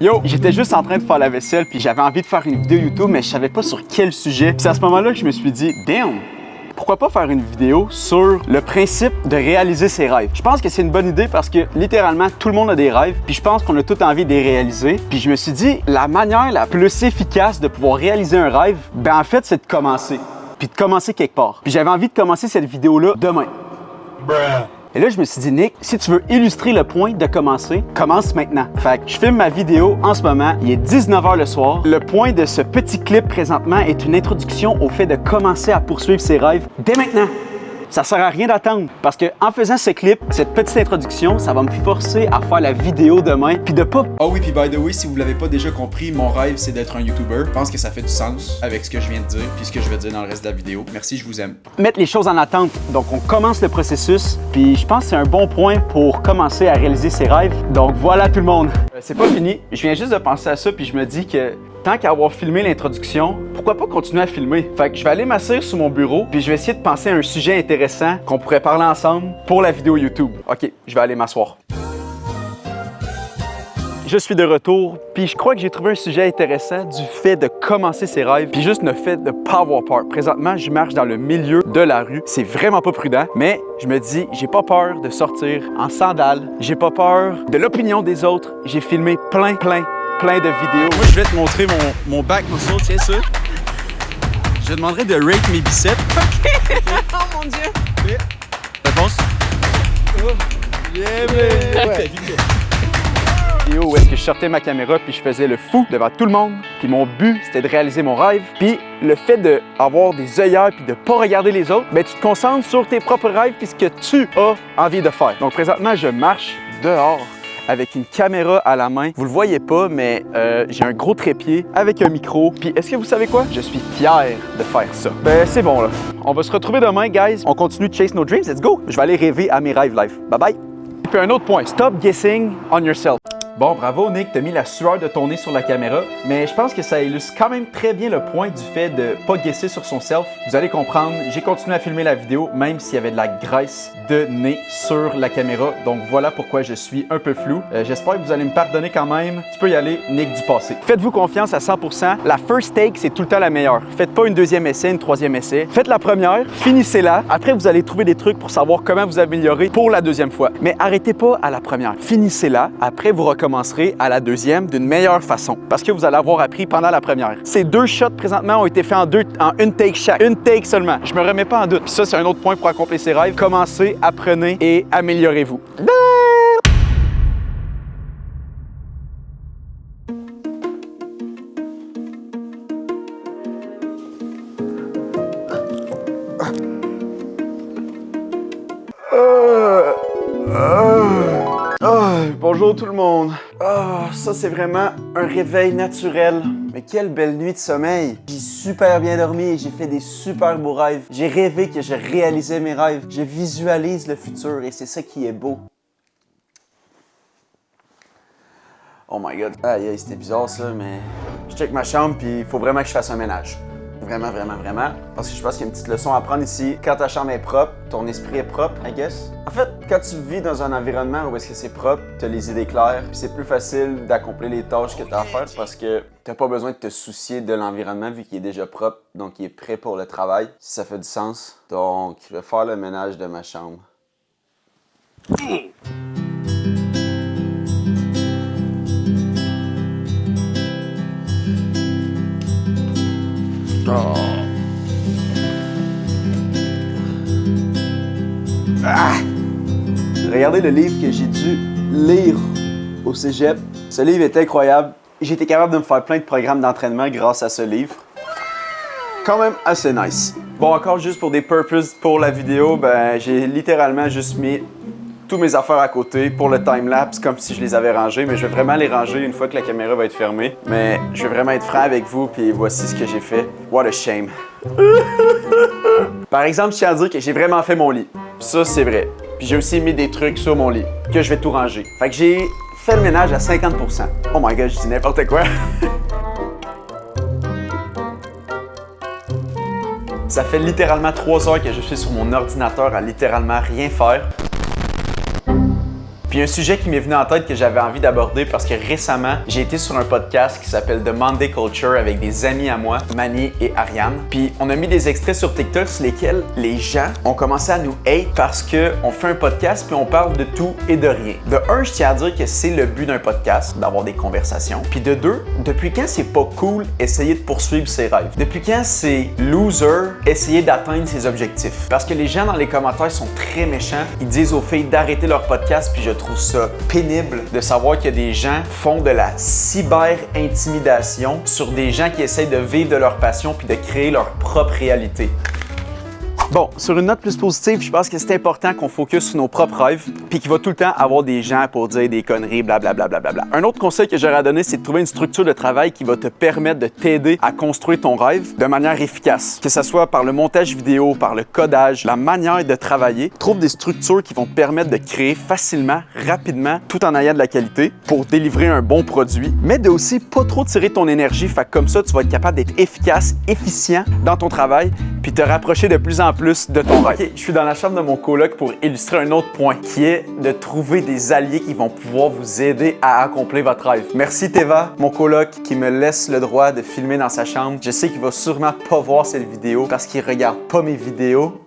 Yo, j'étais juste en train de faire la vaisselle puis j'avais envie de faire une vidéo YouTube mais je savais pas sur quel sujet. Puis c'est à ce moment-là que je me suis dit, damn, pourquoi pas faire une vidéo sur le principe de réaliser ses rêves? Je pense que c'est une bonne idée parce que littéralement tout le monde a des rêves puis je pense qu'on a tout envie de les réaliser. Puis je me suis dit, la manière la plus efficace de pouvoir réaliser un rêve, ben en fait c'est de commencer. Puis de commencer quelque part. Puis j'avais envie de commencer cette vidéo-là demain. Et là, je me suis dit, Nick, si tu veux illustrer le point de commencer, commence maintenant. Fait que je filme ma vidéo en ce moment, il est 19h le soir. Le point de ce petit clip présentement est une introduction au fait de commencer à poursuivre ses rêves dès maintenant. Ça sert à rien d'attendre parce que en faisant ce clip, cette petite introduction, ça va me forcer à faire la vidéo demain puis de pas... Oh oui, puis by the way, si vous l'avez pas déjà compris, mon rêve c'est d'être un YouTuber. Je pense que ça fait du sens avec ce que je viens de dire puis ce que je vais dire dans le reste de la vidéo. Merci, je vous aime. Mettre les choses en attente. Donc on commence le processus puis je pense que c'est un bon point pour commencer à réaliser ses rêves. Donc voilà tout le monde. C'est pas fini. Je viens juste de penser à ça puis je me dis que tant qu'à avoir filmé l'introduction, pourquoi pas continuer à filmer? Fait que je vais aller m'asseoir sur mon bureau, puis je vais essayer de penser à un sujet intéressant qu'on pourrait parler ensemble pour la vidéo YouTube. OK, je vais aller m'asseoir. Je suis de retour, puis je crois que j'ai trouvé un sujet intéressant du fait de commencer ses rêves, puis juste le fait de pas avoir peur. Présentement, je marche dans le milieu de la rue. C'est vraiment pas prudent, mais je me dis, j'ai pas peur de sortir en sandales. J'ai pas peur de l'opinion des autres. J'ai filmé plein de vidéos. Moi, je vais te montrer mon back muscle, tiens ça. Je te demanderai de rate mes biceps. OK. Oh mon Dieu. Réponse? Oh, yeah, ouais. Où est-ce que je sortais ma caméra puis je faisais le fou devant tout le monde. Puis mon but, c'était de réaliser mon rêve. Puis le fait d'avoir des œillères puis de pas regarder les autres, ben tu te concentres sur tes propres rêves puis ce que tu as envie de faire. Donc présentement, je marche dehors avec une caméra à la main. Vous le voyez pas, mais j'ai un gros trépied avec un micro. Puis est-ce que vous savez quoi? Je suis fier de faire ça. Ben c'est bon là. On va se retrouver demain, guys. On continue de chase nos dreams. Let's go! Je vais aller rêver à mes rêves live. Bye bye! Puis un autre point, stop guessing on yourself. Bon, bravo Nick, t'as mis la sueur de ton nez sur la caméra, mais je pense que ça illustre quand même très bien le point du fait de pas guesser sur son self. Vous allez comprendre, j'ai continué à filmer la vidéo même s'il y avait de la graisse de nez sur la caméra, donc voilà pourquoi je suis un peu flou. J'espère que vous allez me pardonner quand même. Tu peux y aller, Nick du passé. Faites-vous confiance à 100%. La first take, c'est tout le temps la meilleure. Faites pas une deuxième essai, une troisième essai. Faites la première, finissez-la. Après, vous allez trouver des trucs pour savoir comment vous améliorer pour la deuxième fois. Mais arrêtez pas à la première. Finissez-la. Après, vous recommencez à la deuxième d'une meilleure façon parce que vous allez avoir appris pendant la première. Ces deux shots présentement ont été faits en une take chaque. Une take seulement. Je me remets pas en doute. Puis ça, c'est un autre point pour accomplir ses rêves. Commencez, apprenez et améliorez-vous. Bonjour tout le monde. Ça c'est vraiment un réveil naturel. Mais quelle belle nuit de sommeil. J'ai super bien dormi et j'ai fait des super beaux rêves. J'ai rêvé que je réalisais mes rêves. Je visualise le futur et c'est ça qui est beau. Oh my god. Aïe, c'était bizarre ça, mais je check ma chambre puis il faut vraiment que je fasse un ménage. Vraiment. Parce que je pense qu'il y a une petite leçon à prendre ici. Quand ta chambre est propre, ton esprit est propre, I guess. En fait, quand tu vis dans un environnement où est-ce que c'est propre, t'as les idées claires, puis c'est plus facile d'accomplir les tâches que t'as à faire parce que t'as pas besoin de te soucier de l'environnement vu qu'il est déjà propre, donc il est prêt pour le travail, si ça fait du sens. Donc, je vais faire le ménage de ma chambre. Regardez le livre que j'ai dû lire au cégep. Ce livre est incroyable. J'ai été capable de me faire plein de programmes d'entraînement grâce à ce livre. Quand même assez nice. Bon, encore juste pour des purposes pour la vidéo, ben j'ai littéralement juste mis tous mes affaires à côté pour le time-lapse comme si je les avais rangées, mais je vais vraiment les ranger une fois que la caméra va être fermée. Mais je vais vraiment être franc avec vous, puis voici ce que j'ai fait. What a shame. Par exemple, je tiens à dire que j'ai vraiment fait mon lit. Ça, c'est vrai. Puis j'ai aussi mis des trucs sur mon lit, que je vais tout ranger. Fait que j'ai fait le ménage à 50%. Oh my god, je dis n'importe quoi. Ça fait littéralement 3 heures que je suis sur mon ordinateur à littéralement rien faire. Puis un sujet qui m'est venu en tête que j'avais envie d'aborder parce que récemment, j'ai été sur un podcast qui s'appelle The Monday Culture avec des amis à moi, Manny et Ariane. Puis on a mis des extraits sur TikTok sur lesquels les gens ont commencé à nous hate parce qu'on fait un podcast puis on parle de tout et de rien. De un, je tiens à dire que c'est le but d'un podcast, d'avoir des conversations. Puis de deux, depuis quand c'est pas cool essayer de poursuivre ses rêves? Depuis quand c'est loser essayer d'atteindre ses objectifs? Parce que les gens dans les commentaires sont très méchants. Ils disent aux filles d'arrêter leur podcast puis je trouve ça pénible de savoir que des gens font de la cyber-intimidation sur des gens qui essayent de vivre de leur passion puis de créer leur propre réalité. Bon, sur une note plus positive, je pense que c'est important qu'on focus sur nos propres rêves puis qu'il va tout le temps avoir des gens pour dire des conneries, blablabla. Un autre conseil que j'aurais à donner, c'est de trouver une structure de travail qui va te permettre de t'aider à construire ton rêve de manière efficace. Que ce soit par le montage vidéo, par le codage, la manière de travailler. Trouve des structures qui vont te permettre de créer facilement, rapidement, tout en ayant de la qualité pour délivrer un bon produit. Mais de aussi pas trop tirer ton énergie, fait que comme ça, tu vas être capable d'être efficace, efficient dans ton travail puis te rapprocher de plus en plus de ton rêve. Okay, je suis dans la chambre de mon coloc pour illustrer un autre point qui est de trouver des alliés qui vont pouvoir vous aider à accomplir votre rêve. Merci Teva, mon coloc qui me laisse le droit de filmer dans sa chambre. Je sais qu'il va sûrement pas voir cette vidéo parce qu'il regarde pas mes vidéos.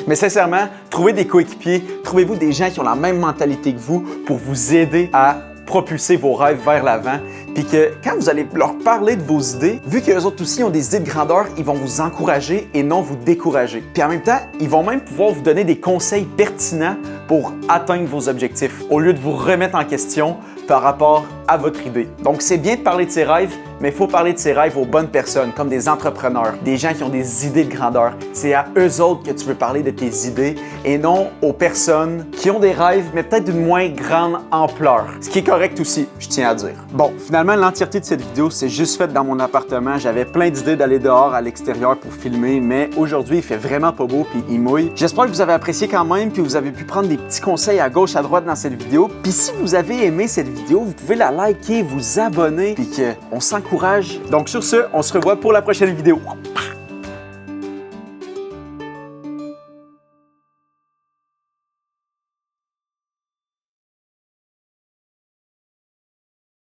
Mais sincèrement, trouvez des coéquipiers, trouvez-vous des gens qui ont la même mentalité que vous pour vous aider à propulser vos rêves vers l'avant, puis que quand vous allez leur parler de vos idées, vu qu'eux autres aussi ont des idées de grandeur, ils vont vous encourager et non vous décourager. Puis en même temps, ils vont même pouvoir vous donner des conseils pertinents pour atteindre vos objectifs, au lieu de vous remettre en question par rapport à votre idée. Donc c'est bien de parler de ses rêves, mais il faut parler de ses rêves aux bonnes personnes, comme des entrepreneurs, des gens qui ont des idées de grandeur. C'est à eux autres que tu veux parler de tes idées et non aux personnes qui ont des rêves, mais peut-être d'une moins grande ampleur. Ce qui est correct aussi, je tiens à dire. Bon, finalement, l'entièreté de cette vidéo, c'est juste faite dans mon appartement. J'avais plein d'idées d'aller dehors à l'extérieur pour filmer, mais aujourd'hui, il fait vraiment pas beau puis il mouille. J'espère que vous avez apprécié quand même, que vous avez pu prendre des petits conseils à gauche, à droite dans cette vidéo. Puis si vous avez aimé cette vidéo, vous pouvez la liker, vous abonner, puis qu'on s'encourage. Donc sur ce, on se revoit pour la prochaine vidéo.